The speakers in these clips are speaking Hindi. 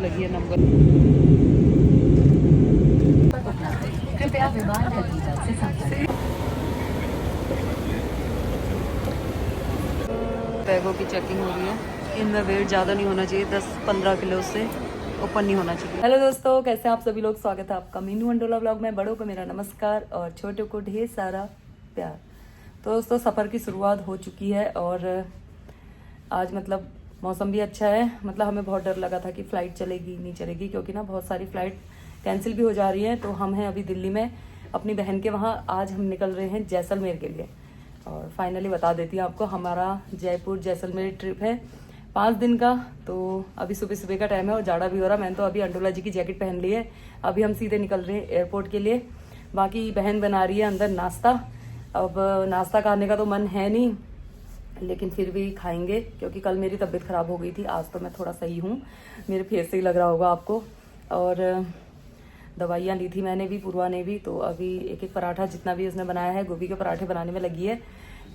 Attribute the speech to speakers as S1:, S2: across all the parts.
S1: लगी है नंबर।
S2: कृपया विमान टर्मिनल से संपर्क।
S1: बैगों की चेकिंग हो रही है। इनमें वेट ज़्यादा नहीं होना चाहिए, 10-15 किलो से ऊपर नहीं होना चाहिए। हेलो दोस्तों, कैसे हैं आप सभी लोग। स्वागत है आपका मीनू अंडोला व्लॉग में। बड़ों को मेरा नमस्कार और छोटों को ढेर सारा प्यार। तो दोस्तों, सफ़र की शुरुआत हो चुकी है और आज मतलब मौसम भी अच्छा है। मतलब हमें बहुत डर लगा था कि फ़्लाइट चलेगी नहीं चलेगी, क्योंकि ना बहुत सारी फ़्लाइट कैंसिल भी हो जा रही हैं। तो हम हैं अभी दिल्ली में अपनी बहन के वहाँ। आज हम निकल रहे हैं जैसलमेर के लिए। और फाइनली बता देती हूँ आपको, हमारा जयपुर जैसलमेर ट्रिप है 5 दिन का। तो अभी सुबह सुबह का टाइम है और जाड़ा भी हो रहा है। मैंने तो अभी अंडोला जी की जैकेट पहन ली है। अभी हम सीधे निकल रहे हैं एयरपोर्ट के लिए। बाकी बहन बना रही है अंदर नाश्ता। अब नाश्ता खाने का तो मन है नहीं, लेकिन फिर भी खाएंगे, क्योंकि कल मेरी तबीयत ख़राब हो गई थी। आज तो मैं थोड़ा सही हूँ, मेरे फेस से ही लग रहा होगा आपको। और दवाइयाँ ली थी मैंने भी, पूर्वा ने भी। तो अभी एक एक पराठा जितना भी उसने बनाया है, गोभी के पराठे बनाने में लगी है।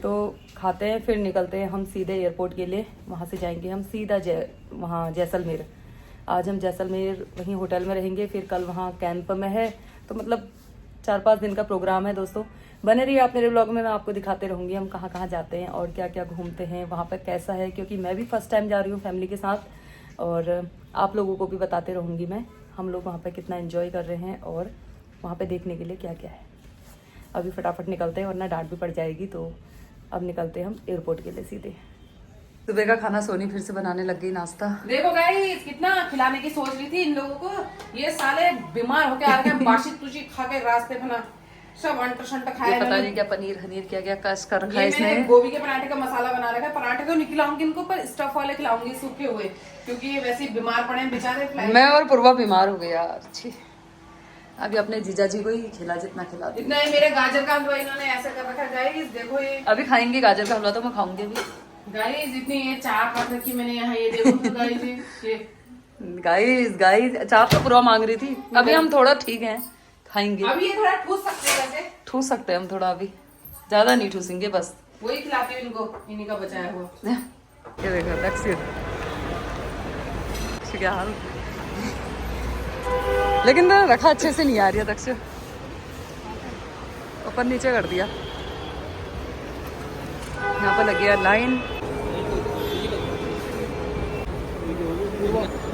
S1: तो खाते हैं, फिर निकलते हैं हम सीधे एयरपोर्ट के लिए। वहाँ से जाएंगे हम सीधा वहाँ जैसलमेर। आज हम जैसलमेर वहीं होटल में रहेंगे, फिर कल वहाँ कैंप में है। तो मतलब 4-5 दिन का प्रोग्राम है दोस्तों। बने रहिए आप मेरे ब्लॉग में, मैं आपको दिखाते रहूँगी हम कहाँ कहाँ जाते हैं और क्या क्या घूमते हैं, वहाँ पर कैसा है। क्योंकि मैं भी फर्स्ट टाइम जा रही हूँ फैमिली के साथ, और आप लोगों को भी बताते रहूँगी मैं हम लोग वहाँ पर कितना एंजॉय कर रहे हैं और वहाँ पर देखने के लिए क्या क्या है। अभी फटाफट निकलते हैं, वरना डांट भी पड़ जाएगी। तो अब निकलते हैं हम एयरपोर्ट के लिए सीधे। सुबह का खाना सोनी फिर से बनाने लग गई नाश्ता।
S3: देखो गाइस, कितना खिलाने की सोच रही थी इन लोगों को। ये साले बीमार होके आ रहे हैं, बासी तुझी खा के रास्ते में ना सब अंटर शंटर खाए।
S1: पता नहीं क्या पनीर हनीर क्या क्या कस कर रखा है इसने।
S3: गोभी के पराठे का मसाला बना रखा है। पराठे तो नहीं खिलाऊंगी इनको, पर स्टफ वाले खिलाऊंगी सूखे हुए, क्योंकि ये वैसे ही बीमार पड़े हैं बेचारे।
S1: मैं और पूर्वा बीमार हो गए यार। अच्छी अभी अपने जीजा जी को ही खिला जितना खिला दे।
S3: इतना ही मेरे गाजर का हलवा इन्होंने ऐसा कर रखा है गाइस। देखो ये
S1: अभी खाएंगे गाजर का हलवा, तो मैं खाऊंगी भी
S3: गाइस। इतनी ये चाय कर रखी मैंने यहाँ, ये देखो तो गाइस ये
S1: गाइस चाप तो पूरा मांग रही थी। अभी हम थोड़ा ठीक हैं, खाएंगे।
S3: अभी ये थोड़ा ठूस सकते हैं, वैसे
S1: ठूस सकते हैं हम थोड़ा, अभी ज्यादा नहीं ठूसेंगे, बस
S3: वही खिलाती हूँ इनको, इन्हीं का बचाया हुआ।
S1: ये देखो तकसीर क्या हाल। लेकिन ना रखा अच्छे से नहीं आ रही है तकसीर, ऊपर नीचे कर दिया। यहाँ पर लगी है लाइन।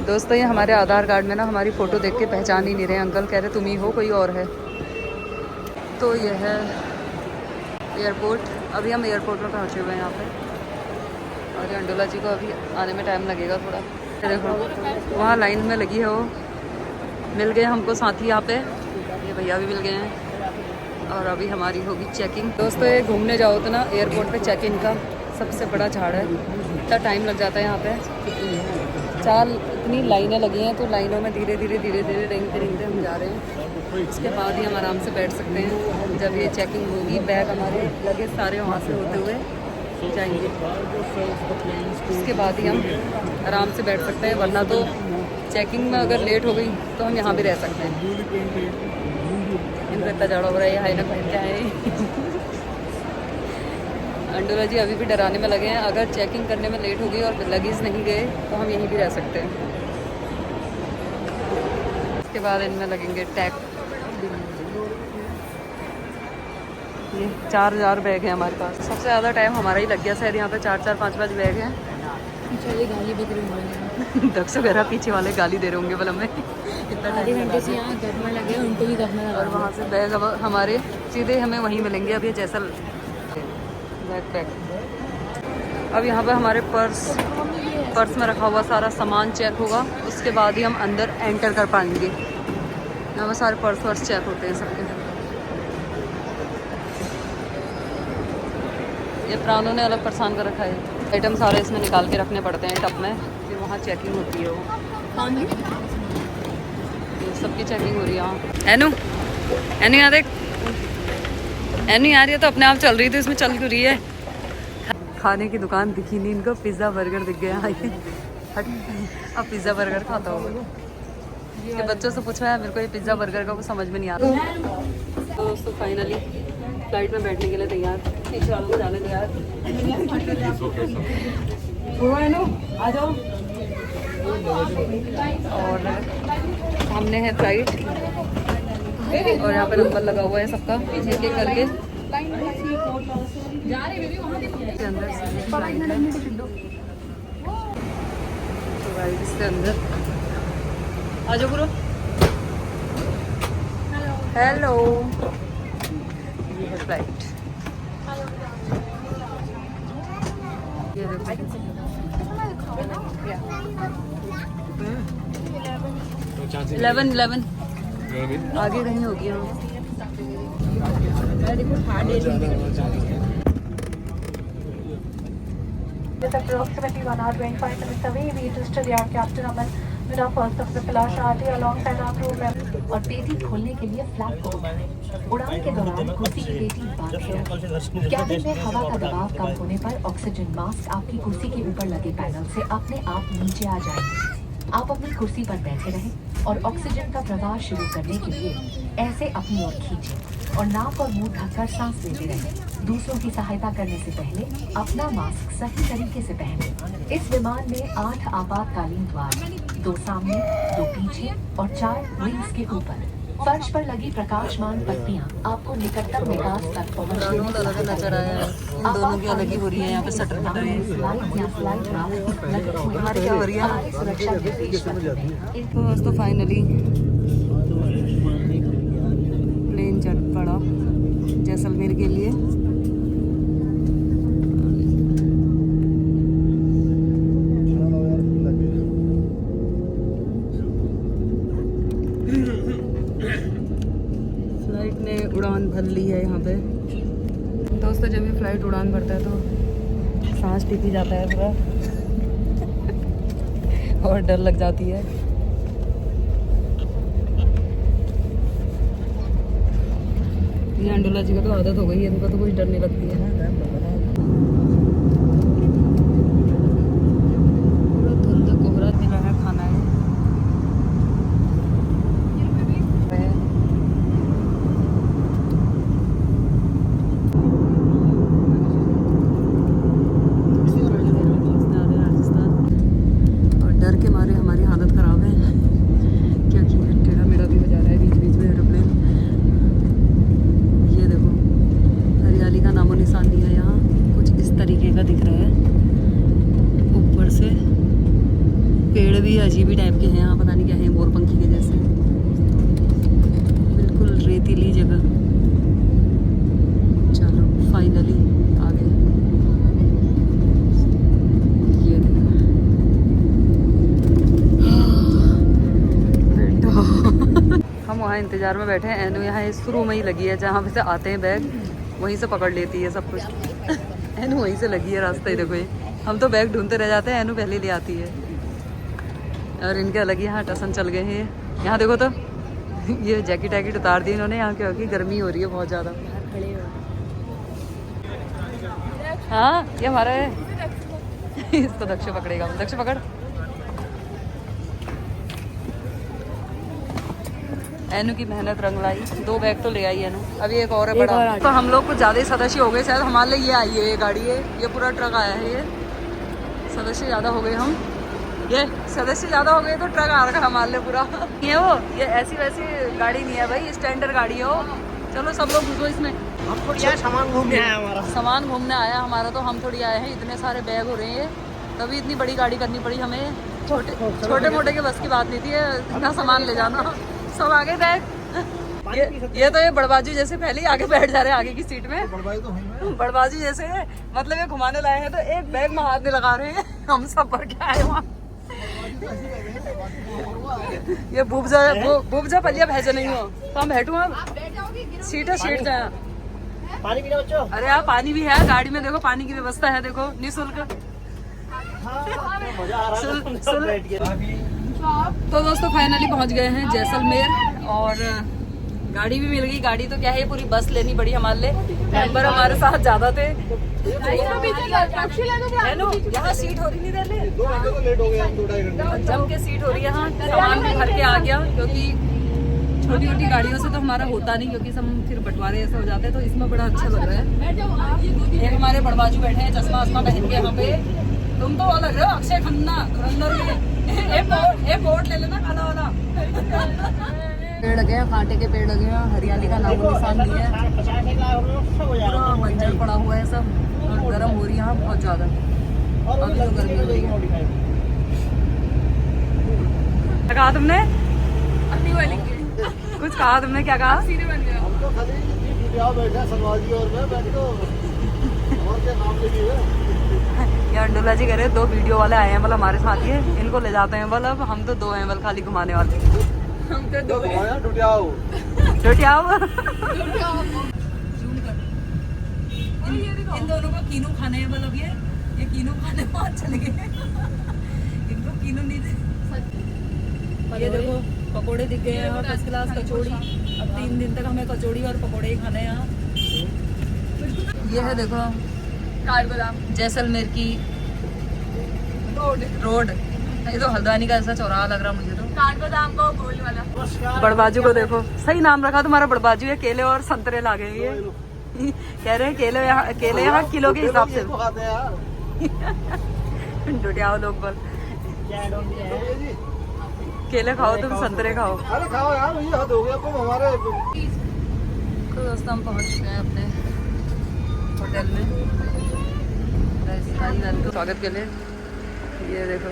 S1: दोस्तों, ये हमारे आधार कार्ड में ना हमारी फ़ोटो देख के पहचान ही नहीं रहे। अंकल कह रहे तुम ही हो, कोई और है। तो ये है एयरपोर्ट। अभी हम एयरपोर्ट में पहुँचे हुए हैं यहाँ पे। और अंडोला जी को अभी आने में टाइम लगेगा थोड़ा। देखो वहाँ लाइन में लगी है, वो मिल गए हमको साथी यहाँ पे। ये भैया भी मिल गए हैं और अभी हमारी होगी चेकिंग। दोस्तों, ये घूमने जाओ तो ना एयरपोर्ट पे चेकिंग का सबसे बड़ा झाड़ है। इतना टाइम लग जाता है यहाँ पे। 4 इतनी लाइनें लगी हैं, तो लाइनों में धीरे धीरे रेंगते रेंगते हम जा रहे हैं। उसके बाद ही हम आराम से बैठ सकते हैं। जब ये चेकिंग होगी, बैग हमारे लगेज सारे वहाँ से होते हुए जाएंगे, उसके बाद ही हम आराम से बैठ सकते हैं। वरना तो चेकिंग में अगर लेट हो गई तो हम यहाँ भी रह सकते हैं। इनको इतना जाड़ा हो रहा है, हाई ना पहन के आए। अंडोला जी अभी भी डराने में लगे हैं। अगर चेकिंग करने में लेट हो गई और लगेज नहीं गए तो हम यहीं भी रह सकते हैं। उसके बाद इनमें लगेंगे टैग। ये 4000 बैग है हमारे पास। सबसे ज़्यादा टाइम हमारा ही लग गया शायद। यहाँ पे 4-4, 5-5 बैग हैं।
S2: पीछे वाले गाली बज रही होंगे।
S1: दक्ष वगैरह पीछे वाले गाली दे रहे होंगे बल में। इतना
S2: आधे घंटे से यहाँ गरमा लगे, उनको भी गरमा लगा।
S1: और वहाँ से बैग अब हमारे सीधे हमें वहीं मिलेंगे। अब ये जैसल बैकपैक। अब यहाँ पर हमारे पर्स में रखा हुआ सारा सामान चेक होगा। उसके बाद ही हम अंदर एंटर कर पाएंगे। यहाँ पर सारे पर्स चेक होते हैं सबके। ये प्राणों ने अलग परेशान कर रखा है। आइटम सारे इसमें निकाल के रखने पड़ते हैं टब में, फिर वहाँ चेकिंग होती है। वो ये सबकी चेकिंग हो रही है यहाँ। एनू यहाँ देख, एनू आ रही है तो अपने आप चल रही थी, इसमें चल क्यों रही है। खाने की दुकान दिखी नहीं इनको, पिज़्ज़ा बर्गर दिख गया। हट, अब पिज़्ज़ा बर्गर खाता होगा। इसके बच्चों से पूछा है, मेरे को ये पिज़्ज़ा बर्गर का कुछ समझ में नहीं आ रहा। तो दोस्तों फाइनली फ्लाइट में बैठने के लिए तैयार। पीछे वालों को जाने तैयार। आ जाओ। और सामने है फ्लाइट और यहाँ पर नंबर लगा हुआ है सबका एक एक करके। अंदर से फ्लाइट है तो गाइस इसके अंदर आ जाओ ब्रो। हेलो ये है फ्लाइट। ये देखो 11 आगे कहीं होगी।
S4: It's approximately 1 hour 25 minutes away. We registered the air Captain Aman with our first officer Pilash Ati alongside our crew members.
S2: और पेटी खोलने के लिए फ्लैप को उड़ान के दौरान कुर्सी की पेटी बांध के रखें। कैबिन में हवा का दबाव कम होने पर ऑक्सीजन मास्क आपकी कुर्सी के ऊपर लगे पैनल से अपने आप नीचे आ जाएंगे। आप अपनी कुर्सी पर बैठे रहें और ऑक्सीजन का प्रवाह शुरू करने के लिए ऐसे अपनी ओर खींचें और नाक और मुंह ढककर सांस लेते रहें। दूसरों की सहायता करने से पहले अपना मास्क सही तरीके से पहनें। इस विमान में 8 आपातकालीन द्वार, 2 सामने, 2 पीछे और 4 विंग्स के ऊपर। फर्श पर लगी प्रकाशमान पट्टियां आपको निकटतम विकास तक पहुंचने में
S1: नजर आया है। इन दोनों की अलग ही हो रही है। यहाँ पे शटर बंद है। हमारी क्या हो रही है?
S2: सुरक्षा निर्देश
S1: तो दोस्तों फाइनली प्लेन चढ़ पड़ा जैसलमेर के लिए। फ्लाइट ने उड़ान भर ली है यहाँ पे। दोस्तों जब भी फ्लाइट उड़ान भरता है तो सांस टिकी जाता है पूरा और डर लग जाती है। ये अंडोला जी को तो आदत हो गई है, इनको तो कुछ डर नहीं लगती है। पूरा धुंध कोहरा दिख रहा है। खाना है और डर के मारे हमारी हालत खराब है क्योंकि टेढ़ा मेढ़ा भी हो जा रहा है बीच बीच में एरोप्लेन। ये देखो हरियाली का नामो निशान नहीं है यहाँ। कुछ इस तरीके का दिख रहा है। ऊपर से पेड़ भी अजीब ही टाइप के हैं यहाँ, पता नहीं क्या है, मोरपंखी के जैसे। बिल्कुल रेतीली जगह। चलो फाइनली आ गए। ये देखो हम वहाँ इंतजार में बैठे हैं। एनु यहाँ शुरू में ही लगी है, जहाँ पे से आते हैं बैग वहीं से पकड़ लेती है सब कुछ। एनु वहीं से लगी है रास्ता ही देखो। ये हम तो बैग ढूंढते रह जाते हैं, एनु पहले ले आती है। और इनके अलग ही यहाँ टसन चल गए हैं। यहाँ देखो तो ये जैकेट वैकेट उतार दी इन्होंने यहाँ क्योंकि गर्मी हो रही है बहुत ज़्यादा। हाँ ये हमारा है। इसको दक्ष पकड़ेगा। दक्ष पकड़। एनु की मेहनत रंग लाई। 2 बैग तो ले आई एनु। अभी एक और है बड़ा। तो हम लोग कुछ ज़्यादा ही सदस्य हो गए शायद। हमारे लिए ये आई है ये गाड़ी है, ये पूरा ट्रक आया है। ये सदस्य ज़्यादा हो गए हम। ये सदस्य ज़्यादा हो गए तो ट्रक आ रखा हमारे लिए पूरा। ये वो ये ऐसी वैसी गाड़ी नहीं है भाई, स्टैंडर्ड गाड़ी है वो। चलो सब लोग घुसो इसमें।
S5: हमको क्या सामान घूमने आया हमारा।
S1: सामान घूमने आया हमारा तो हम थोड़ी आए हैं। इतने सारे बैग हो रहे हैं तभी इतनी बड़ी गाड़ी करनी पड़ी हमें। छोटे मोटे के बस की बात नहीं थी इतना सामान ले जाना। सब आगे बैग। ये तो ये बड़बाजू जैसे पहले ही आगे बैठ जा रहे हैं आगे की सीट में। बड़बाजू जैसे मतलब ये घुमाने लाए हैं तो एक बैग में हाथ नहीं लगा रहे हैं। हम सब भर के आए वहाँ। ये बुबजा पलिया भेजे नहीं हो तो हम बैठू। अब सीट जाए।
S5: पानी पीना बच्चों।
S1: अरे यार पानी भी है गाड़ी में। देखो पानी की व्यवस्था है। देखो निःशुल्क। तो दोस्तों फाइनली पहुंच गए हैं जैसलमेर और गाड़ी भी मिल गई। गाड़ी तो क्या है पूरी बस लेनी पड़ी हमारे लिए। मेंबर हमारे साथ ज्यादा थे। यहाँ सीट हो रही नहीं रहने। जम के सीट हो रही है। यहाँ सामान भी भर के आ गया क्योंकि छोटी छोटी गाड़ियों से तो हमारा होता नहीं क्योंकि सब फिर बंटवारे ऐसे हो जाते हैं। तो इसमें बड़ा अच्छा लग रहा है। एक हमारे बड़बाजू बैठे हैं चश्मा वश्मा पहन के यहाँ पे। तुम तो वो लग रहे हो अक्षय खन्ना धुरंधर के। ये बोर्ड ले लेना काला वाला। पेड़ लगे हैं, कांटे के पेड़ लगे हैं, हरियाली का नामो निशान नहीं है,
S5: 50 लाख रुपये सब हो
S1: पूरा
S5: जाएगा।
S1: बंजर पड़ा हुआ है सब, और गर्म हो रही है यहाँ बहुत ज्यादा।
S5: और
S1: अभी तो गर्मी हो रही है।
S5: मॉडिफाई
S1: क्या कहा तुमने? कुछ कहा तुमने, क्या कहा?
S5: हम तो खाली वीडियो बैठा सलवाजी और मैं बैठ को और क्या काम लगी है।
S1: यार अंडोला जी कह रहे 2 वीडियो वाले आए हैं मतलब हमारे साथ, ये इनको ले जाते हैं मतलब, हम तो 2 हैं बल खाली घुमाने वाले। हम तो 2 हैं।
S5: डुटियाओ
S1: इन दोनों को कीनू खाने हैं मतलब, ये कीनू खाने बहुत चले गए। इनको कीनू नहीं दे। ये देखो पकोड़े दिख गए हैं, और फर्स्ट क्लास कचौड़ी। अब 3 दिन तक हमें कचौड़ी और पकोड़े ही खाने हैं यहाँ। ये है देखो काठगोदाम, जैसलमेर की रोड। ये तो हल्द्वानी का ऐसा चौराहा लग रहा मुझे तो। काठगोदाम को गोल वाला। बड़बाजू को देखो, सही नाम रखा तुम्हारा बड़बाजू है। केले और संतरे ला गए ये। कह रहे हैं केले यहाँ किलो के हिसाब से।
S5: खाते हैं यार।
S1: डुटियाओ लोग बोल,
S5: क्या डोंट है?
S1: केले खाओ तुम, संतरे खाओ।
S5: अरे खाओ यार, ये हद हो गया तुम हमारे।
S1: तो दोस्तों हम पहुंच चुके हैं अपने होटल में स्वागत के लिए। ये देखो,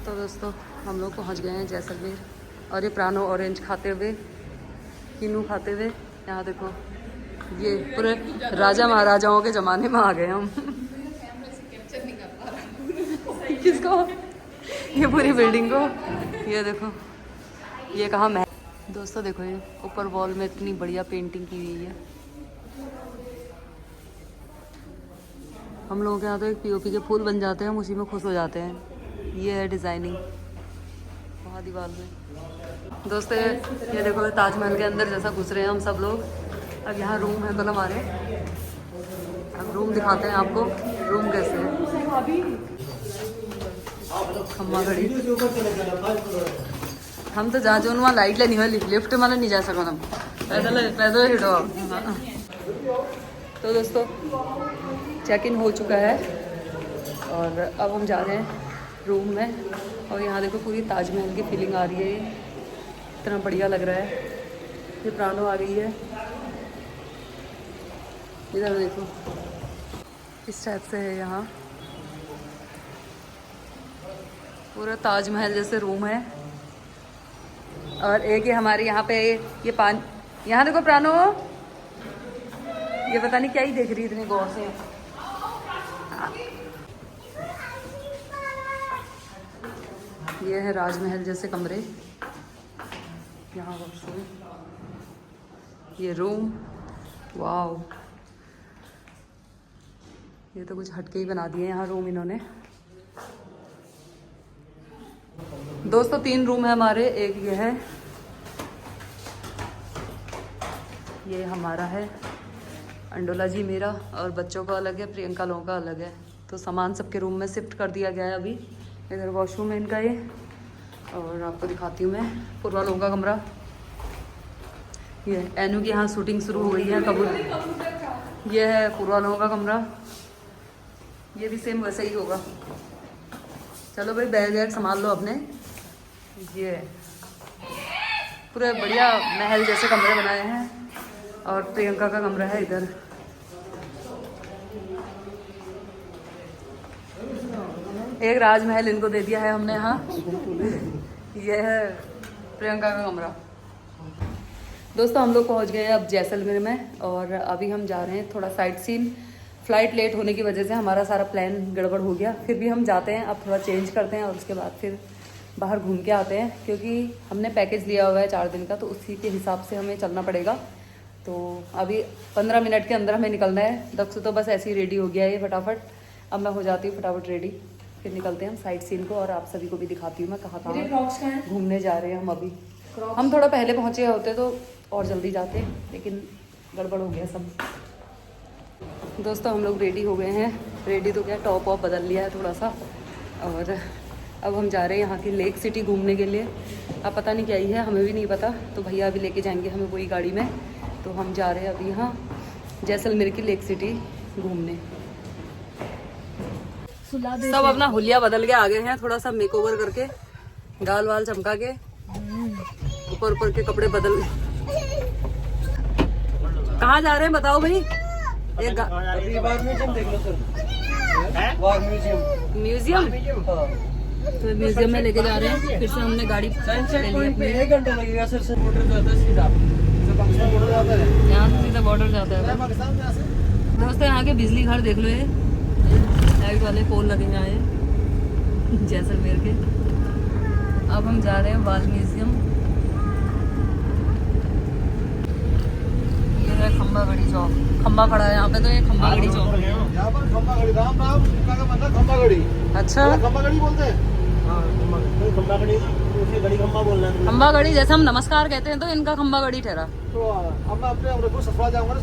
S1: तो दोस्तों हम लोग पहुंच गए हैं जैसलमेर, और ये प्राणो ऑरेंज खाते हुए, कीनू खाते हुए। यहाँ देखो, ये पूरे राजा महाराजाओं के ज़माने में आ गए हम। किसको? ये पूरी बिल्डिंग को। ये देखो, ये कहाँ महल। दोस्तों देखो, ये ऊपर वॉल में इतनी बढ़िया पेंटिंग की हुई है। हम लोगों के यहाँ तो एक पीओपी के फूल बन जाते हैं, हम उसी में खुश हो जाते हैं। ये है डिज़ाइनिंग वहाँ दीवार में। दोस्तों ये देखो, ताजमहल के अंदर जैसा घुस रहे हैं हम सब लोग। अब यहाँ रूम है कल हमारे, अब रूम दिखाते हैं आपको रूम कैसे है। खम्मा घड़ी, हम तो जा जो वहाँ लाइट लेनी हो, लिफ्ट में नहीं जा सको हम, पैदल हिटो। तो दोस्तों चेक इन हो चुका है, और अब हम जा रहे हैं रूम में। और यहाँ देखो पूरी ताजमहल की फीलिंग आ रही है, ये इतना बढ़िया लग रहा है। ये प्राणो आ गई है, इधर देखो इस टाइप से है। यहाँ पूरा ताजमहल जैसे रूम है। और एक ये हमारे यहाँ पे ये पान, यहाँ देखो प्राणो, ये पता नहीं क्या ही देख रही इतने गौर से। ये है राजमहल जैसे कमरे, यहाँ वॉशरूम, ये रूम। वाव, ये तो कुछ हटके ही बना दिए यहाँ रूम इन्होंने। दोस्तों 3 रूम है हमारे, एक ये है, ये हमारा है, अंडोला जी मेरा, और बच्चों का अलग है, प्रियंका लोगों का अलग है। तो सामान सबके रूम में शिफ्ट कर दिया गया है अभी। इधर वॉशरूम है इनका ये, और आपको दिखाती हूँ मैं पूर्वा लोगों का कमरा। ये एनू की यहाँ शूटिंग शुरू हो गई है कबूतर। ये है पूर्वा लोगों का कमरा, ये भी सेम वैसे ही होगा। चलो भाई बैग वैग संभाल लो अपने। ये पूरे बढ़िया महल जैसे कमरे बनाए हैं, और प्रियंका का कमरा है इधर। एक राजमहल इनको दे दिया है हमने यहाँ। ये है प्रियंका का कमरा। दोस्तों हम लोग पहुँच गए अब जैसलमेर में, और अभी हम जा रहे हैं थोड़ा साइट सीन। फ़्लाइट लेट होने की वजह से हमारा सारा प्लान गड़बड़ हो गया, फिर भी हम जाते हैं। अब थोड़ा चेंज करते हैं और उसके बाद फिर बाहर घूम के आते हैं, क्योंकि हमने पैकेज लिया हुआ है 4 दिन का, तो उसी के हिसाब से हमें चलना पड़ेगा। तो अभी 15 मिनट के अंदर हमें निकलना है। दक्षु तो बस ऐसे ही रेडी हो गया है फटाफट। अब मैं हो जाती हूँ फटाफट रेडी, फिर निकलते हैं हम साइट सीन को, और आप सभी को भी दिखाती हूँ मैं कहाँ घूमने जा रहे हैं हम। अभी हम थोड़ा पहले पहुँचे होते तो और जल्दी जाते, लेकिन गड़बड़ हो गया सब। दोस्तों हम लोग रेडी हो गए हैं। रेडी तो क्या, टॉप वॉप बदल लिया है थोड़ा सा, और अब हम जा रहे हैं यहाँ की लेक सिटी घूमने के लिए। अब पता नहीं क्या ही है, हमें भी नहीं पता, तो भैया अभी लेके जाएंगे हमें वही गाड़ी में। तो हम जा रहे हैं अभी यहाँ जैसलमेर की लेक सिटी घूमने। सब अपना हुलिया बदल के आ गए हैं, थोड़ा सा मेकओवर करके, गाल वाल चमका के, ऊपर ऊपर के कपड़े बदल। कहाँ जा रहे हैं बताओ भाई? एक म्यूजियम, तो म्यूजियम में लेके जा रहे हैं। फिर से हमने गाड़ी ले ली।
S5: 1 घंटा लगेगा सर से बॉर्डर जाता है सीधा, पाकिस्तान बॉर्डर जाता है,
S1: यहाँ से सीधा बॉर्डर जाता है।
S5: पाकिस्तान में से
S1: दोस्तों यहाँ के बिजली घर देख लो, ये लाइट वाले पोल लगे हुए हैं जैसलमेर के। अब हम जा रहे हैं वाल म्यूजियम। ये है खम्बा गढ़ी चौक, खम्बा खड़ा है यहाँ पे, तो ये खम्बा गढ़ी चौक है।
S5: यहाँ पर खम्बा गढ़ी, राम नाम का मतलब खम्बा गढ़ी।
S1: अच्छा,
S5: खम्बा गढ़ी बोलते हैं। हाँ खम्बा गढ़ी, उसे गढ़ी खम्बा बोलना है।
S1: खम्बा गढ़ी जैसे हम नमस्कार कहते हैं, तो इनका खम्बा गढ़ी ठहरा।
S5: तो अब मैं अपने अमृतपुर ससुराल जाऊंगा,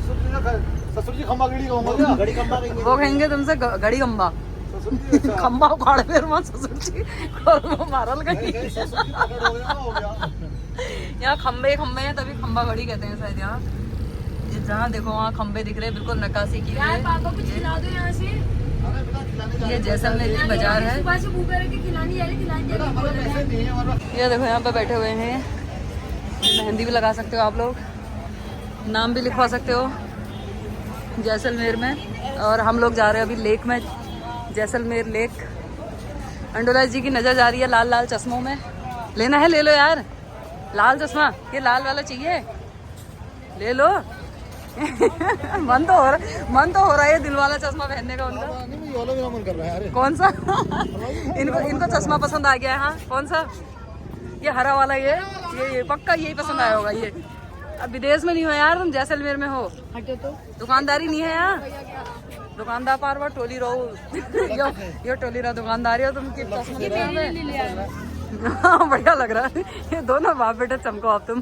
S5: ससुर जी खम्बा गढ़ी कहूंगा क्या? गढ़ी खम्बा कहेंगे,
S1: वो कहेंगे तुमसे गढ़ी खम्बा।
S5: ससुर जी अच्छा।
S1: खम्बा उखाड़ फिर मत ससुर जी को मारल गई।
S5: नहीं, ससुर जी पकड़ हो गया, हो गया।
S1: यहाँ खम्बे खम्बे हैं, तभी खम्बा गढ़ी कहते हैं शायद। यहाँ ये जहाँ देखो वहाँ खम्बे दिख रहे हैं, बिल्कुल नक्काशी की हुई है।
S4: पापा कुछ खिला दो यहाँ से।
S5: अरे बेटा खिलाने जा
S1: ये जैसलमेर की बाजार है।
S4: सुबह से भूखे रह के खिलानी जा रही, खिलानी जा
S5: बेटा
S4: रही।
S5: हमारे पैसे नहीं है हमारे पास।
S1: ये देखो यहाँ पे बैठे हुए हैं, मेहंदी भी लगा सकते हो आप लोग, नाम भी लिखवा सकते हो जैसलमेर में। और हम लोग जा रहे हैं अभी लेक में, जैसलमेर लेक। अंडोला जी की नज़र जा रही है लाल लाल चश्मों में। लेना है ले लो यार, लाल चश्मा, ये लाल वाला चाहिए ले लो। मन तो हो रहा है दिल वाला चश्मा पहनने का उनका।
S5: नहीं, मुझे वाला मेरा मन कर रहा है। अरे
S1: कौन सा? इनको चश्मा पसंद आ गया है। हाँ कौन सा? ये हरा वाला, ये पक्का यही पसंद आया होगा। ये अब विदेश में नहीं हो यार तुम, जैसलमेर में हो। दुकानदारी नहीं है यहाँ, दुकानदार पार टोली रहो। यो टोली रहा दुकानदारी हो तुम की चश्मा ले। हाँ बढ़िया लग रहा है। ये दोनों बाप बेटे चमको आप तुम।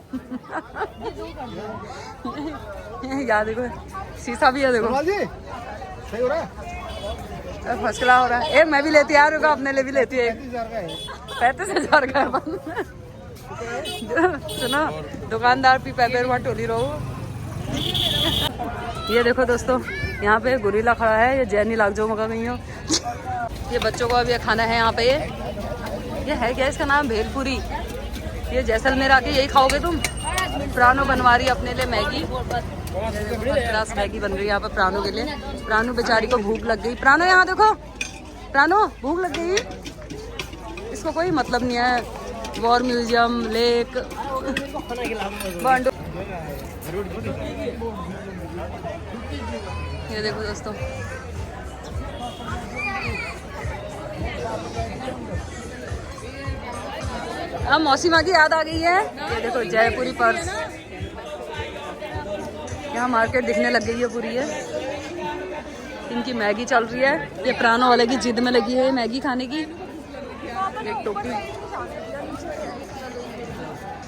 S1: याद देखो शीशा भी है, देखो
S5: ससुराल जी सही हो रहा है।
S1: फर्स्ट क्लास हो रहा है। मैं भी लेती आ रही हूँ, अपने लिए भी लेती है।
S5: 35,000 का है।
S1: 35,000 का। सुनो दुकानदार पी पैपेर वहाँ टोली रहो। ये देखो दोस्तों यहाँ पे गोरिल्ला खड़ा है, ये जैनी लाग जो मगा गई हो। ये बच्चों को अभी खाना है यहाँ पे। ये है क्या इसका नाम? भेलपुरी। ये जैसलमेर आके यही खाओगे तुम? प्राणो बनवा रही है अपने लिए मैगी, क्लास मैगी बन रही है यहाँ पे प्राणो के लिए। प्राणो बेचारी को भूख लग गई। प्राणो यहाँ देखो, प्राणो भूख लग गई। इसको कोई मतलब नहीं है वॉर म्यूजियम, लेक, बांडो। ये देखो दोस्तों अब मौसी माँ की याद आ गई है। ये देखो जयपुरी पर्स, यहाँ मार्केट दिखने लग गई है पूरी है। इनकी मैगी चल रही है, ये प्राणों वाले की जिद में लगी है मैगी खाने की। एक टोपी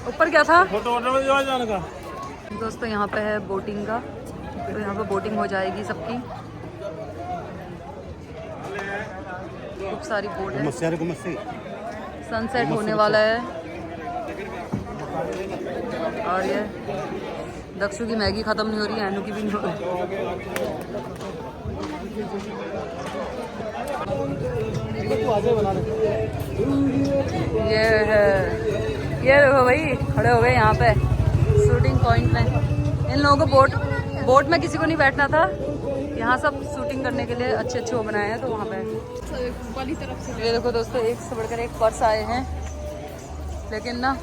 S1: ऊपर क्या था दोस्तों? यहाँ पे है बोटिंग का, तो यहाँ पे बोटिंग हो जाएगी सबकी। खूब सारी बोट है, सनसेट होने वाला है। और ये दक्षु की मैगी खत्म नहीं हो रही है, अनु की भी नहीं हो रही। ये है, ये देखो भाई खड़े हो गए यहाँ पे शूटिंग पॉइंट में। इन लोगों को बोट में किसी को नहीं बैठना था, यहाँ सब शूटिंग करने के लिए अच्छे वो बनाए हैं, तो वहाँ पे ये देखो दोस्तों एक से बढ़कर एक पर्स आए हैं। लेकिन ना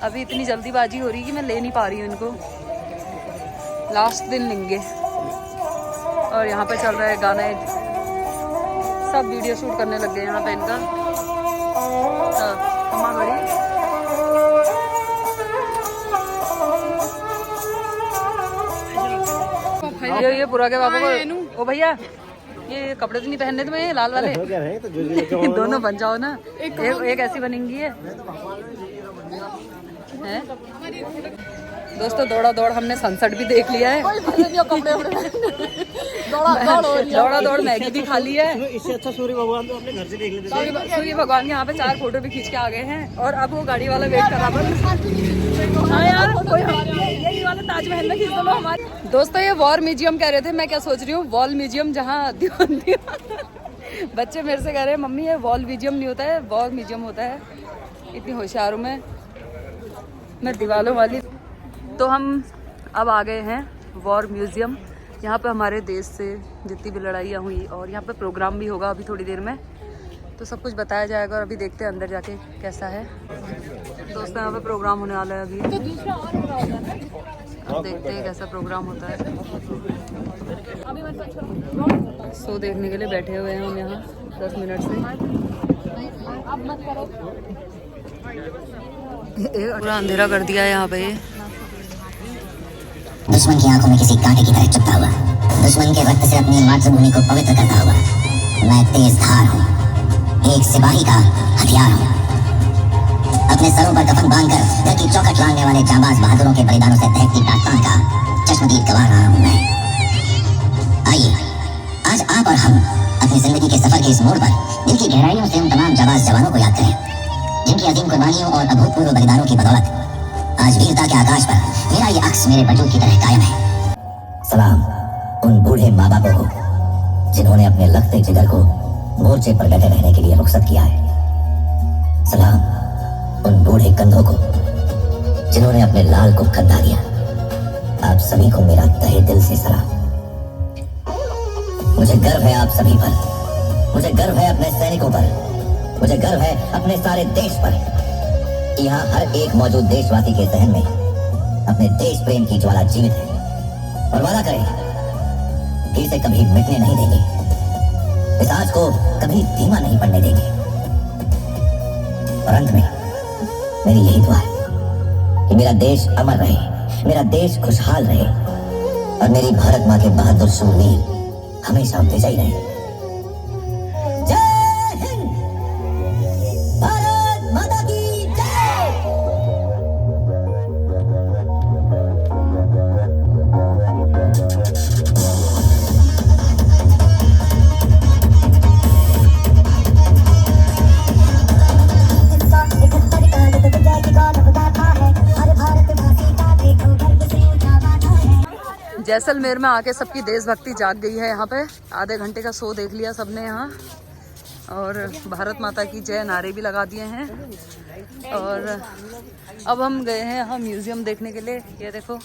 S1: अभी इतनी जल्दीबाजी हो रही है कि मैं ले नहीं पा रही हूँ इनको, लास्ट दिन लेंगे। और यहाँ पे चल रहा है गाना, सब वीडियो शूट करने लग गए यहाँ पे इनका। ये पूरा के बाबू को, ओ भैया ये कपड़े तो नहीं पहनने तुम्हें लाल वाले? दोनों बन जाओ ना, एक ऐसी बनेंगी है। दोस्तों दौड़ा दौड़ हमने सनसेट भी देख लिया है। दौड़ा दौड़ मैगी भी खा ली है।
S5: इससे अच्छा सूर्य भगवान तो अपने घर से देख लेते।
S1: सूर्य भगवान के यहाँ पे 4 फोटो भी खींच के आ गए हैं। और अब वो गाड़ी वाला वेट कर रहा है। हाँ यार कोई वाले ताजमहल में खींच दो हमारे। दोस्तों ये वॉर म्यूजियम कह रहे थे, मैं क्या सोच रही हूँ, वॉल म्यूजियम, जहाँ बच्चे मेरे से कह रहे हैं मम्मी ये वॉल म्यूजियम नहीं होता है, वॉर म्यूजियम होता है। इतनी होशियार हूँ मैं दीवालों वाली। तो हम अब आ गए हैं वॉर म्यूजियम। यहाँ पे हमारे देश से जितनी भी लड़ाइयाँ हुई और यहाँ पे प्रोग्राम भी होगा अभी थोड़ी देर में, तो सब कुछ बताया जाएगा। और अभी देखते हैं अंदर जाके कैसा है। दोस्तों यहाँ पे प्रोग्राम होने वाला है अभी, तो दूसरा और हो रहा होगा ना, अब देखते हैं कैसा प्रोग्राम होता है। शो देखने के लिए बैठे हुए हैं हम यहाँ 10 मिनट से। पूरा अंधेरा कर दिया है यहाँ पे।
S6: दुश्मन की आंखों में किसी कांटे की तरह चुभता हुआ, दुश्मन के रक्त से अपनी मातृभूमि को पवित्र करता हुआ, मैं तेज धार हूँ, एक सिपाही का हथियार हूँ। अपने सरों पर कफन बांधकर घर की चौखट लांघने वाले जांबाज बहादुरों के बलिदानों से दहकती दास्तान का चश्मदीद गवा रहा हूँ मैं। आइए आज आप और हम अपनी जिंदगी के सफर के इस मोड़ पर दिल की गहराइयों से उन तमाम जांबाज जवानों को याद करें, जिनकी अजीम कुर्बानियों और अभूतपूर्व बलिदानों की बदौलत आज वीरता के आकाश पर मेरा ये अक्स मेरे वजूद की तरह कायम है। सलाम उन बूढ़े माँ बापों को जिन्होंने अपने लखते जिगर को मोर्चे पर डटे रहने के लिए रुखसत किया है। सलाम उन बूढ़े कंधों को जिन्होंने अपने लाल को कंधा दिया। आप सभी को मेरा तहे दिल से सलाम। मुझे गर्व है आप सभी पर, मुझे गर्व है अपने सैनिकों पर, मुझे गर्व है अपने सारे देश पर। यहाँ हर एक मौजूद देशवासी के जहन में अपने देश प्रेम की ज्वाला जीवित है और वादा करें कि इसे कभी मिटने नहीं देंगे, इस आग को कभी धीमा नहीं पड़ने देंगे। और अंत में मेरी यही दुआ है कि मेरा देश अमर रहे, मेरा देश खुशहाल रहे और मेरी भारत माँ के बहादुर शूरवीर हमेशा विजयी रहे। जय हिंद, भारत माता की जय।
S1: जैसलमेर में आके सबकी देशभक्ति जाग गई है। यहाँ पे आधे घंटे का शो देख लिया सबने यहाँ, और भारत माता की जय नारे भी लगा दिए हैं। और अब हम गए हैं यहाँ म्यूजियम देखने के लिए। ये देखो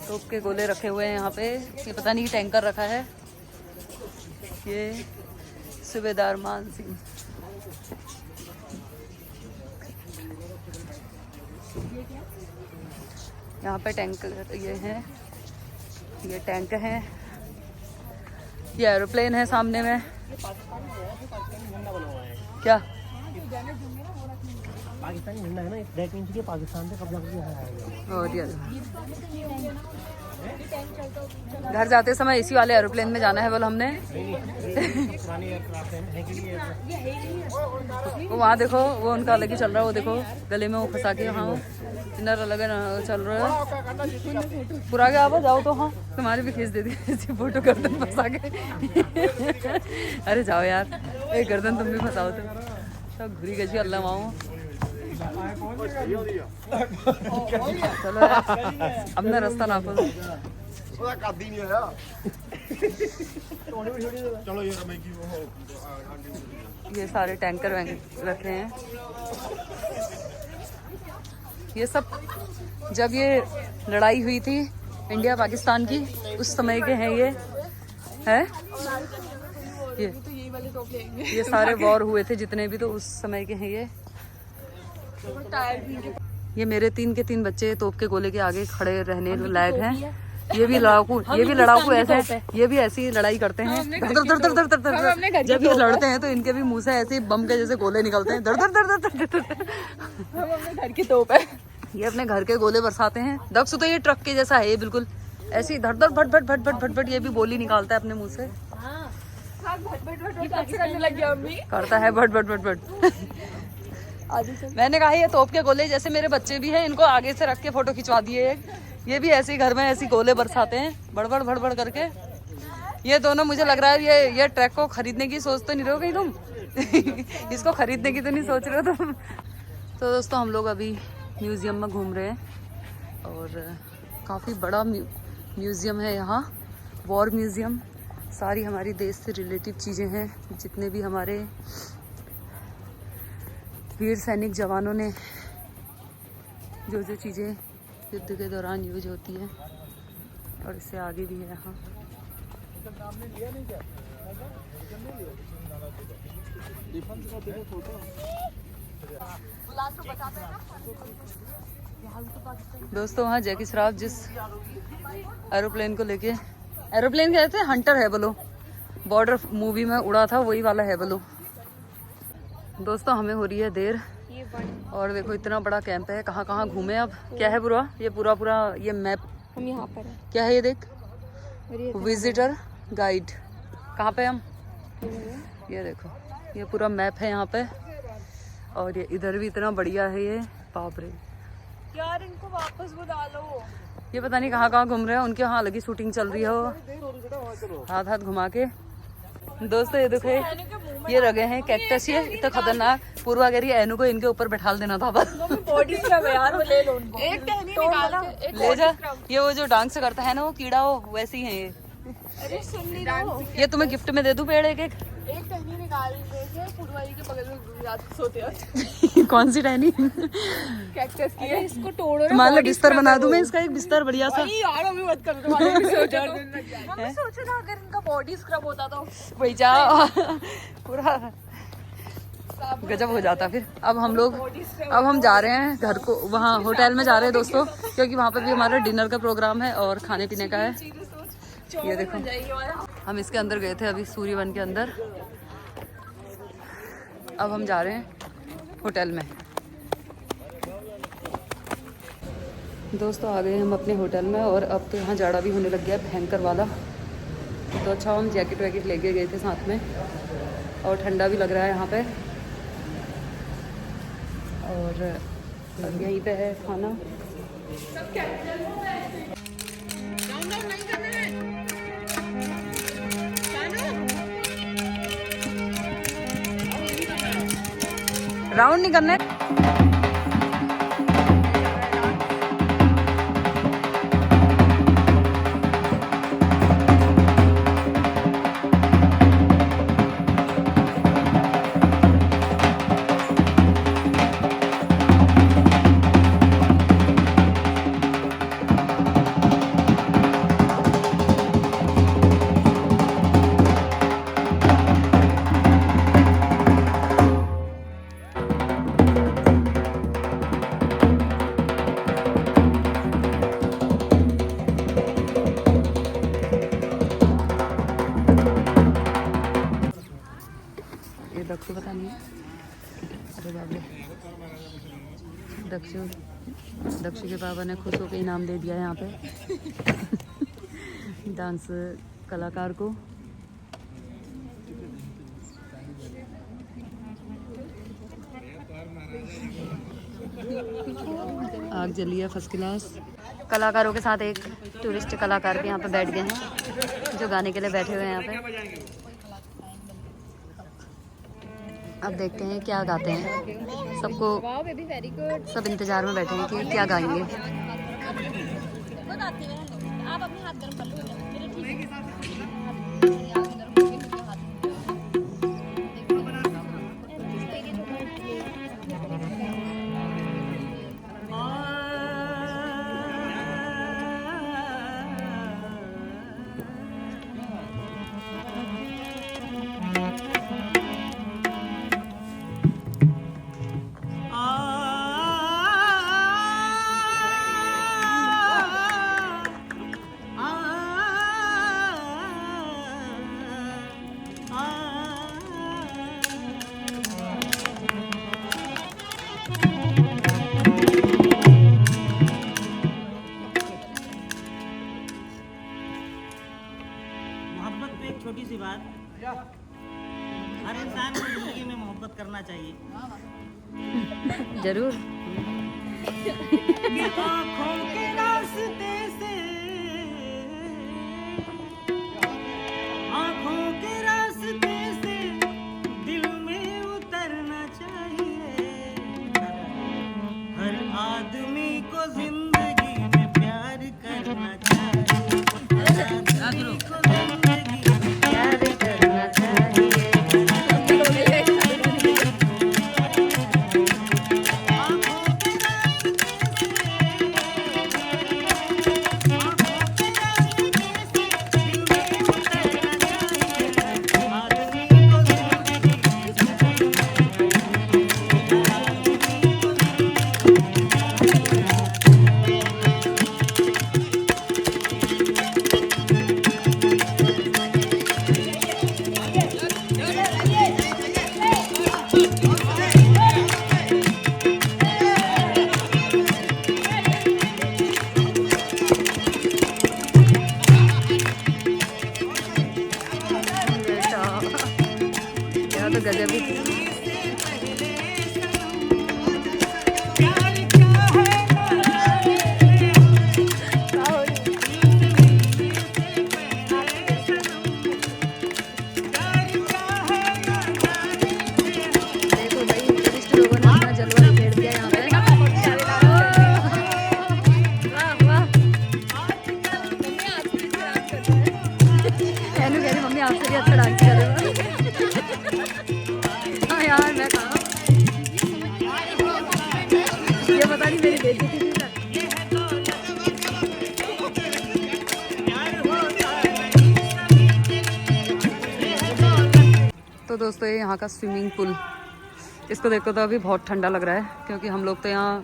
S1: तोप के गोले रखे हुए हैं यहाँ पे, ये पता नहीं टैंकर रखा है। ये सूबेदार मान सिंह, यहाँ पे टैंकर ये है, ये टैंक है, ये एरोप्लेन है सामने में। क्या
S7: पाकिस्तानी झंडा है ना, दैट मींस कि पाकिस्तान से कब्जा किया है।
S1: और ये घर जाते समय इसी वाले एरोप्लेन में जाना है बोल हमने। वो वहाँ देखो, वो उनका अलग ही चल रहा है। वो देखो गले में वो फंसा के, हाँ इनर अलग चल रहा है पूरा। आगे आप जाओ तो हाँ तुम्हारी भी खींच देती ऐसी फोटो गर्दन फंसा के। अरे जाओ यार, एक गर्दन तुम भी फंसाओ तो सब घुरी गई अल्लाह माओ। चलो अपना रास्ता नापो। ये सारे टैंकर रखे हैं। ये सब जब ये लड़ाई हुई थी इंडिया पाकिस्तान की, उस समय के हैं ये है। ये सारे वॉर हुए थे जितने भी, तो उस समय के हैं ये। ये मेरे 3 के 3 बच्चे तोप के गोले के आगे खड़े रहने लायक हैं। ये भी लड़ाकू ऐसे, ये भी ऐसी लड़ाई करते हैं। जब ये लड़ते हैं तो इनके भी मुंह से ऐसे बम के जैसे गोले निकलते हैं। हम अपने घर की तोप है। ये अपने घर के गोले बरसाते हैं। दक्ष तो ये ट्रक के जैसा है, ये बिल्कुल ऐसी धड़ धड़ भट भट भट भट भट भट ये भी बोली निकालता है अपने मुंह से। करता है भट भट भट भट। मैंने कहा ये तोप के गोले जैसे मेरे बच्चे भी हैं, इनको आगे से रख के फोटो खिंचवा दिए। ये भी ऐसे घर में ऐसी गोले बरसाते हैं बड़बड़ भड़बड़ करके। ये दोनों मुझे लग रहा है ये ट्रक को खरीदने की सोच तो नहीं रहे हो कहीं तुम? इसको खरीदने की तो नहीं सोच रहे हो तुम? तो दोस्तों हम लोग अभी म्यूजियम में घूम रहे हैं और काफ़ी बड़ा म्यूज़ियम है यहाँ, वॉर म्यूज़ियम। सारी हमारी देश से रिलेटिव चीज़ें हैं, जितने भी हमारे वीर सैनिक जवानों ने जो चीज़ें युद्ध के दौरान यूज होती हैं, और इससे आगे भी है यहाँ। दोस्तों वहाँ जैकी श्रॉफ जिस एरोप्लेन को लेके, एरोप्लेन कहते हैं, हंटर है बोलो, बॉर्डर मूवी में उड़ा था वही वाला है बोलो। दोस्तों हमें हो रही है देर, और देखो इतना बड़ा कैंप है, कहाँ कहाँ घूमे। अब क्या है पूरा ये पूरा ये मैप,
S8: हम यहाँ पर हैं।
S1: क्या है ये देख, विजिटर गाइड, कहाँ पे हम, ये देखो ये पूरा मैप है यहाँ पे। और ये इधर भी इतना बढ़िया है ये, बाप रे
S8: यार इनको वापस बुला लो।
S1: ये पता नहीं कहाँ कहाँ घूम रहे हैं, उनके वहाँ अलग ही शूटिंग चल रही हो, हाथ हाथ घुमा के। दोस्तों ये देखो ये रगे हैं कैक्टस, ये इतना खतरनाक। पूर्वा कह रही है एनू को इनके ऊपर बैठा देना था बस।
S8: बॉडी स्क्रब है यार, वो ले लो उनको। एक टहनी निकाल के, एक
S1: ले जा, ये वो जो डांस करता है ना वो कीड़ा, वो वैसे ही है ये।
S8: अरे सुन नहीं रहा हो।
S1: ये तुम्हें गिफ्ट में दे दूं पेड़ एक एक।
S8: एक टहनी निकाल के फुटवाली के बगल में रात को सोते हैं।
S1: कौन सी टहनी?
S8: कैक्टस की है, इसको तोड़ो।
S1: तुम्हारे लिए बिस्तर बना दूं मैं इसका, एक बिस्तर बढ़िया सा।
S8: यार अभी मत करो, तुम्हारे भी सोचा हमने सोचा था अगर इनका बॉडी स्क्रब होता तो
S1: वही जा पूरा गजब हो जाता। फिर अब हम जा रहे हैं घर को, वहाँ होटल में जा रहे हैं दोस्तों, क्योंकि वहाँ पे भी हमारा डिनर का प्रोग्राम है और खाने पीने का है। ये देखो हम इसके अंदर गए थे अभी, सूर्यवन के अंदर। अब हम जा रहे हैं होटल में। दोस्तों आ गए हम अपने होटल में, और अब तो यहाँ जाड़ा भी होने लग गया है भयंकर वाला। तो अच्छा हम जैकेट वैकेट लेके गए थे साथ में, और ठंडा भी लग रहा है यहाँ पे। और अब यहीं पे है खाना। राउंड नहीं करना है। दक्षु पता नहीं, अरे बाबे दक्षु के पापा ने खुश होकर इनाम दे दिया यहाँ पे डांस कलाकार को। आग जली है फर्स्ट क्लास। कलाकारों के साथ एक टूरिस्ट कलाकार भी यहाँ पे बैठ गए हैं, जो गाने के लिए बैठे हुए हैं यहाँ पे। अब देखते हैं क्या गाते हैं। सब इंतजार में बैठे हैं कि क्या गाएंगे।
S8: आप अपने हाथ गर्म कर लो, मेरे ठीक है।
S7: छोटी सी बात, हर इंसान को जिंदगी में मोहब्बत करना चाहिए।
S1: जरूर।
S7: आँखों के रास्ते से, आँखों के रास्ते से दिल में उतरना चाहिए। हर आदमी को जिंदगी में प्यार कर
S1: यहाँ तो गजब ही देखो भाई टूरिस्ट लोगों ने अपना जलवा बिखेर दिया यहाँ पे। वाह वाह कहने कह रही मम्मी आपसे भी अच्छा डांस कर रहे हो। हाँ यार मैं कहा ये पता नहीं मेरी बेटी थी। तो दोस्तों ये यहाँ का स्विमिंग पूल, इसको देखो तो अभी बहुत ठंडा लग रहा है क्योंकि हम लोग तो यहाँ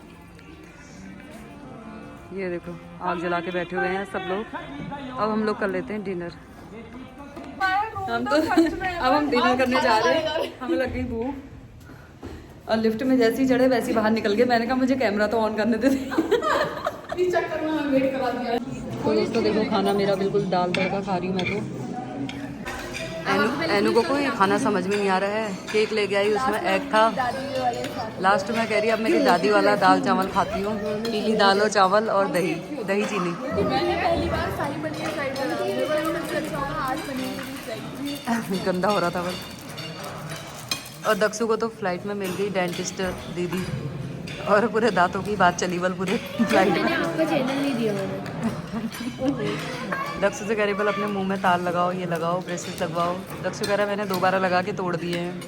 S1: ये देखो आग जला के बैठे हुए हैं सब लोग। अब हम लोग कर लेते हैं डिनर। हम तो अब हम डिनर करने जा रहे हैं। हमें लग गई भूख और लिफ्ट में जैसे ही चढ़े वैसे ही बाहर निकल गए। मैंने कहा मुझे कैमरा तो ऑन करने दे। तो दोस्तों देखो खाना मेरा बिल्कुल दाल तड़का खा रही हूँ मैं तो। एनू को कोई खाना समझ में नहीं आ रहा है। केक लेके आई उसमें एग था। लास्ट में कह रही अब मेरी दादी वाला दाल चावल खाती हूँ, पीली दाल और चावल और दही दही चीनी। गंदा हो रहा था बस। और दक्षु को तो फ्लाइट में मिल गई डेंटिस्ट दीदी और पूरे दांतों की बात चली बल पूरे फ्लाइट में।
S8: आपका चैनल नहीं दिया मैंने।
S1: दक्षु से कह रही बल अपने मुंह में तार लगाओ, ये लगाओ, ब्रेसेस लगवाओ। दक्षु कह रहा मैंने दोबारा लगा के तोड़ दिए हैं।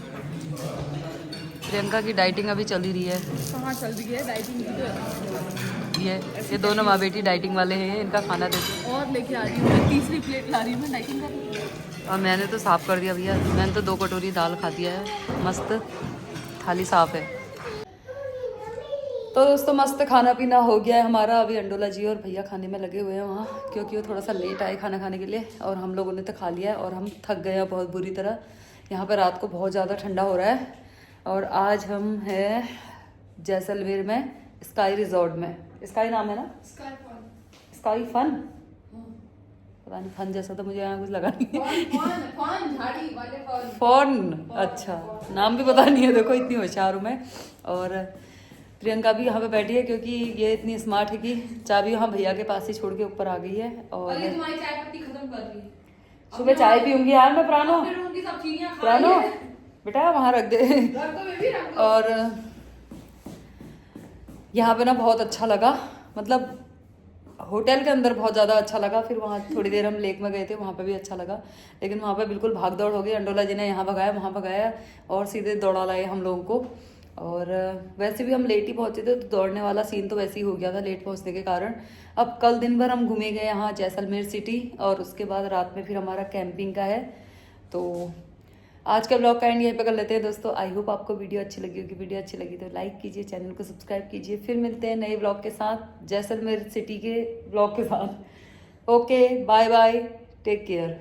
S1: प्रियंका की डाइटिंग अभी चल ही रही है।
S8: कहाँ चल रही है डाइटिंग की? तो
S1: ये दोनों माँ बेटी डाइटिंग वाले हैं। इनका खाना देते
S8: और लेके आ रही हूँ मैं, तीसरी प्लेट ला रही हूँ मैं डाइटिंग कर।
S1: और मैंने तो साफ़ कर दिया भैया। मैंने तो 2 कटोरी दाल खा दिया है। मस्त थाली साफ़ है। तो दोस्तों मस्त खाना पीना हो गया है हमारा। अभी अंडोला जी और भैया खाने में लगे हुए हैं वहाँ, क्योंकि वो थोड़ा सा लेट आए खाना खाने के लिए। और हम लोगों ने तो खा लिया है और हम थक गए हैं बहुत बुरी तरह। यहाँ पर रात को बहुत ज़्यादा ठंडा हो रहा है। और आज हम हैं जैसलमेर में स्काई रिजॉर्ट में। स्काई नाम है ना? Sky fun. पता नहीं फन जैसा तो मुझे यहाँ कुछ लगा नहीं। फन, अच्छा नाम भी पता नहीं है। देखो इतनी होशियार हूँ मैं। और प्रियंका भी यहाँ पे बैठी है क्योंकि ये इतनी स्मार्ट है कि चाबी वहाँ भैया के पास ही छोड़ के ऊपर आ गई है। और
S3: तुम्हारी चाय पत्ती खत्म कर दी।
S1: सुबह चाय पीऊंगी यार मैं। प्राणो बेटा वहाँ रख दे। और यहाँ पे ना बहुत अच्छा लगा, मतलब होटल के अंदर बहुत ज़्यादा अच्छा लगा। फिर वहाँ थोड़ी देर हम लेक में गए थे, वहाँ पे भी अच्छा लगा। लेकिन वहाँ पे बिल्कुल भाग दौड़ हो गई। अंडोला जी ने यहाँ भगाया वहाँ भगाया और सीधे दौड़ा लाए हम लोगों को। और वैसे भी हम लेट ही पहुँचे थे तो दौड़ने वाला सीन तो वैसे ही हो गया था लेट पहुँचने के कारण। अब कल दिन भर हम घूमे गए यहाँ जैसलमेर सिटी और उसके बाद रात में फिर हमारा कैंपिंग का है। तो आज का ब्लॉग का एंड यहीं पे कर लेते हैं दोस्तों। आई होप आपको वीडियो अच्छी लगी होगी। वीडियो अच्छी लगी तो लाइक कीजिए, चैनल को सब्सक्राइब कीजिए। फिर मिलते हैं नए ब्लॉग के साथ, जैसलमेर सिटी के ब्लॉग के साथ। Okay bye bye, take care.